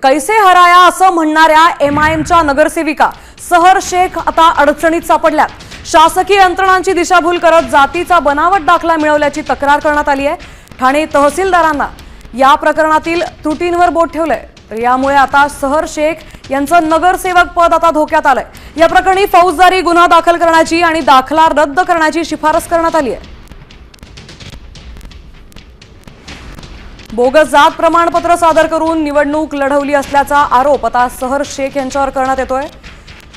कैसे हराया असं म्हणणाऱ्या एमआयएमच्या नगरसेविका सहर शेख आता अडचणीत सापडल्यात। शासकीय यंत्रणांची दिशाभूल करत जातीचा बनावट दाखला मिळवल्याची तक्रार करण्यात आली आहे। ठाणे तहसीलदारांना या प्रकरणातील त्रुटींवर बोट ठेवलंय। तर यामुळे आता सहर शेख यांचं नगरसेवक पद आता धोक्यात आलंय। या प्रकरणी फौजदारी गुन्हा दाखल करण्याची आणि दाखला रद्द करण्याची शिफारस करण्यात आली आहे। बोगस जात प्रमाणपत्र सादर करून निवडणूक लढवली असल्याचा आरोप आता सहर शेख यांच्यावर करण्यात येतोय।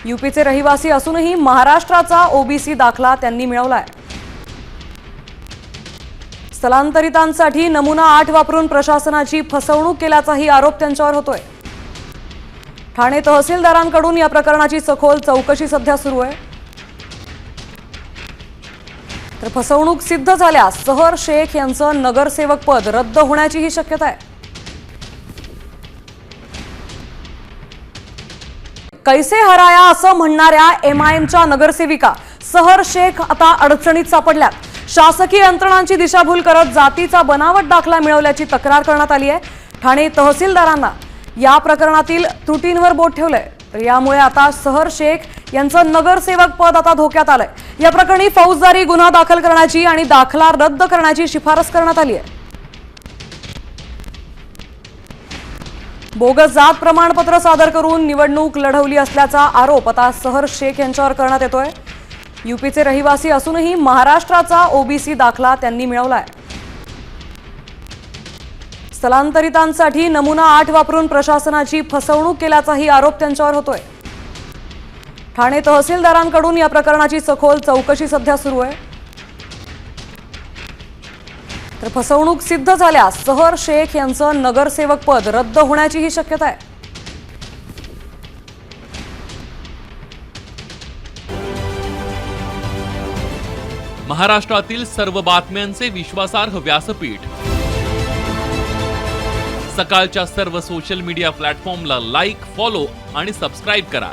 यूपीचे रहिवासी असूनही महाराष्ट्राचा ओबीसी दाखला त्यांनी मिळवलाय। स्थलांतरितांसाठी नमुना 8 वापरून प्रशासनाची फसवणूक केल्याचाही आरोप त्यांच्यावर होतोय। ठाणे तहसीलदारांकडून या प्रकरणाची सखोल चौकशी सध्या सुरू आहे। तर फसवणूक सिद्ध झाल्यास सहर शेख यांचं नगरसेवक पद रद्द होण्याचीही शक्यता आहे। कैसे हराया असं म्हणणाऱ्या एमआयएमच्या नगरसेविका सहर शेख आता अडचणीत सापडल्यात। शासकीय यंत्रणांची दिशाभूल करत जातीचा बनावट दाखला मिळवल्याची तक्रार करण्यात आली आहे। ठाणे तहसीलदारांना या प्रकरणातील त्रुटींवर बोट ठेवलंय। तर यामुळे आता सहर शेख यांचं नगरसेवक पद आता धोक्यात आलंय। या प्रकरणी फौजदारी गुन्हा दाखल करण्याची आणि दाखला रद्द करण्याची शिफारस करण्यात आली आहे। बोगस जात प्रमाणपत्र सादर करून निवडणूक लढवली असल्याचा आरोप आता सहर शेख यांच्यावर करण्यात येतोय। यूपीचे रहिवासी असूनही महाराष्ट्राचा ओबीसी दाखला त्यांनी मिळवलाय। स्थलांतरितांसाठी नमुना 8 वापरून प्रशासनाची फसवणूक केल्याचाही आरोप त्यांच्यावर होतोय। ठाणे तहसीलदारांकडून या प्रकरणाची सखोल चौकशी सध्या सुरू आहे। तर फसवणूक सिद्ध झाल्यास सहर शेख यांचं नगरसेवक पद रद्द होण्याचीही शक्यता आहे। महाराष्ट्रातील सर्व बातम्यांचे विश्वासार्ह व्यासपीठ सकाळच्या सर्व सोशल मीडिया प्लॅटफॉर्मला लाईक, फॉलो आणि सबस्क्राईब करा।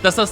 तसंच